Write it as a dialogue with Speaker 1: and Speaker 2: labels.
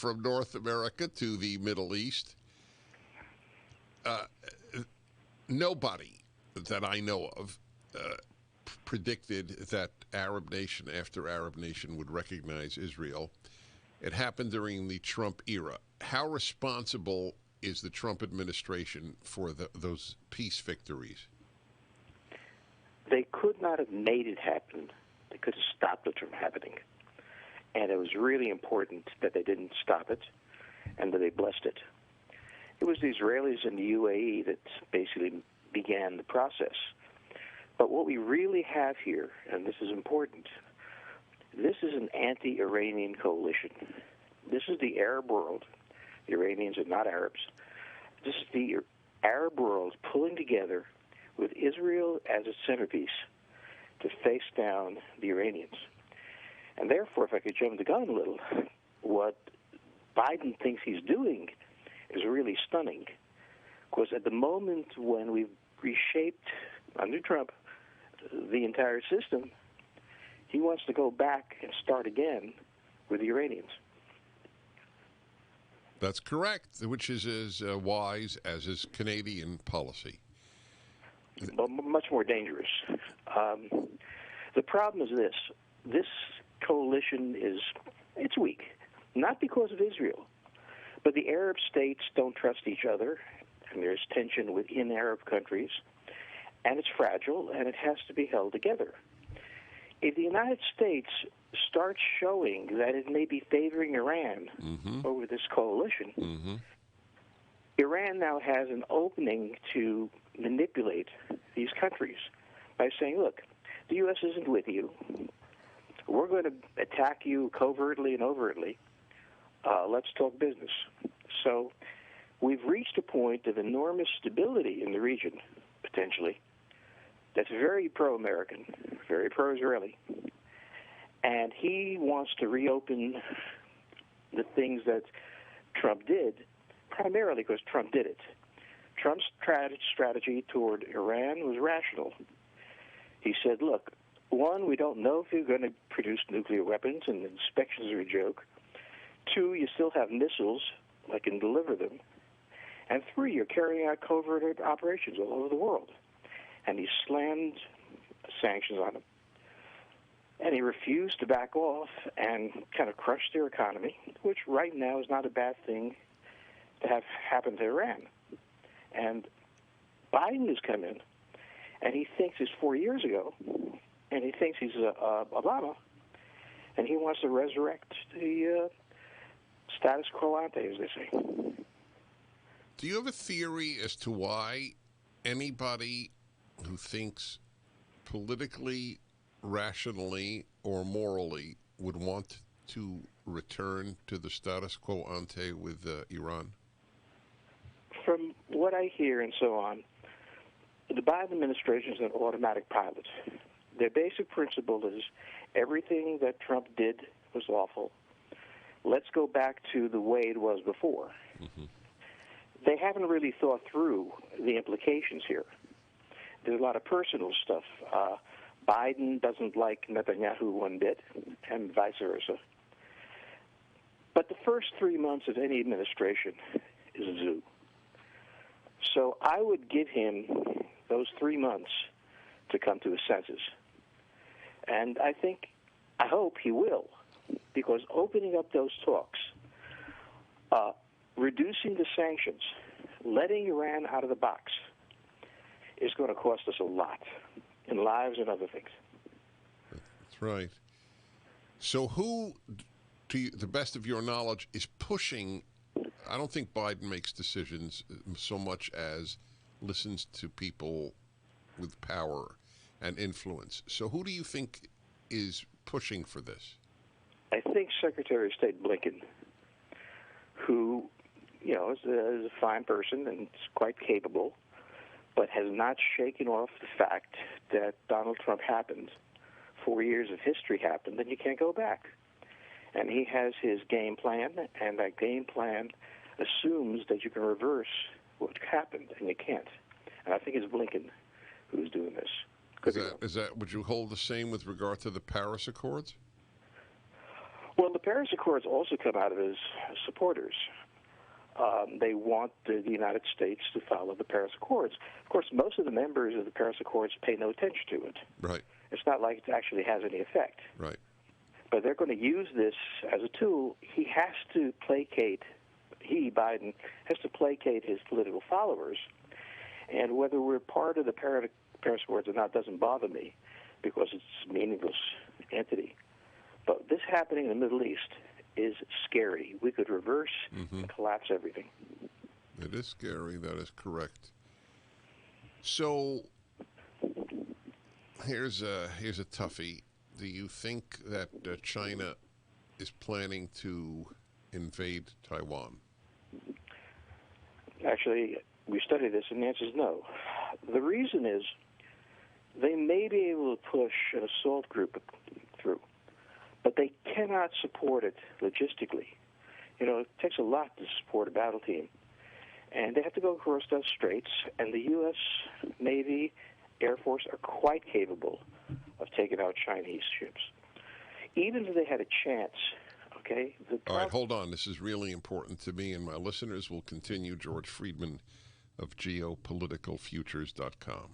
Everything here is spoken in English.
Speaker 1: from North America to the Middle East. Nobody that I know of predicted that Arab nation after Arab nation would recognize Israel. It happened during the Trump era. How responsible is the Trump administration for those peace victories?
Speaker 2: They could not have made it happen. They could have stopped it from happening. And it was really important that they didn't stop it and that they blessed it. It was the Israelis and the UAE that basically began the process. But what we really have here, and this is important, this is an anti-Iranian coalition. This is the Arab world. The Iranians are not Arabs. This is the Arab world pulling together with Israel as its centerpiece to face down the Iranians. And therefore, if I could jump the gun a little, what Biden thinks he's doing is really stunning. Because at the moment when we've reshaped, under Trump, the entire system, he wants to go back and start again with the Iranians.
Speaker 1: That's correct, which is as wise as is Canadian policy.
Speaker 2: But much more dangerous. The problem is this. This coalition it's weak, not because of Israel, but the Arab states don't trust each other, and there's tension within Arab countries, and it's fragile, and it has to be held together. If the United States starts showing that it may be favoring Iran over this coalition, Iran now has an opening to manipulate these countries by saying, look, the U.S. isn't with you. We're going to attack you covertly and overtly. Let's talk business. So we've reached a point of enormous stability in the region, potentially, that's very pro-American, very pro-Israeli. And he wants to reopen the things that Trump did, primarily because Trump did it. Trump's strategy toward Iran was rational. He said, look, one, we don't know if you're going to produce nuclear weapons, and inspections are a joke. Two, you still have missiles that can deliver them. And three, you're carrying out covert operations all over the world. And he slammed sanctions on them. And he refused to back off and kind of crush their economy, which right now is not a bad thing to have happen to Iran. And Biden has come in, and he thinks it's 4 years ago, and he thinks he's Obama, and he wants to resurrect the status quo ante, as they say.
Speaker 1: Do you have a theory as to why anybody who thinks politically, rationally, or morally would want to return to the status quo ante with Iran?
Speaker 2: From what I hear and so on, the Biden administration is an automatic pilot. Their basic principle is everything that Trump did was awful. Let's go back to the way it was before. They haven't really thought through the implications here. There's a lot of personal stuff. Biden doesn't like Netanyahu one bit, and vice versa. But the first 3 months of any administration is a zoo. So I would give him those 3 months to come to his senses. And I hope he will, because opening up those talks, reducing the sanctions, letting Iran out of the box, is going to cost us a lot in lives and other things.
Speaker 1: That's right. So who, to the best of your knowledge, is pushing? I don't think Biden makes decisions so much as listens to people with power and influence. So who do you think is pushing for this?
Speaker 2: I think Secretary of State Blinken, who, is a fine person and is quite capable, but has not shaken off the fact that Donald Trump happened, 4 years of history happened, and you can't go back. And he has his game plan, and that game plan assumes that you can reverse what happened, and you can't. And I think it's Blinken who's doing this.
Speaker 1: Is that would you hold the same with regard to the Paris Accords?
Speaker 2: Well, the Paris Accords also come out of his supporters. They want the United States to follow the Paris Accords. Of course, most of the members of the Paris Accords pay no attention to it.
Speaker 1: Right.
Speaker 2: It's not like it actually has any effect.
Speaker 1: Right.
Speaker 2: But they're going to use this as a tool. He has to placate, Biden, has to placate his political followers. And whether we're part of the Paris Accords or not doesn't bother me because it's a meaningless entity. But this happening in the Middle East is scary. We could reverse and collapse everything.
Speaker 1: It is scary. That is correct. So here's a toughie. Do you think that China is planning to invade Taiwan?
Speaker 2: Actually, we studied this, and the answer is no. The reason is they may be able to push an assault group through, but they cannot support it logistically. You know, it takes a lot to support a battle team. And they have to go across those straits, and the U.S. Navy, Air Force are quite capable of taking out Chinese ships. Even if they had a chance, okay?
Speaker 1: All right, hold on. This is really important to me, and my listeners will continue. George Friedman of geopoliticalfutures.com.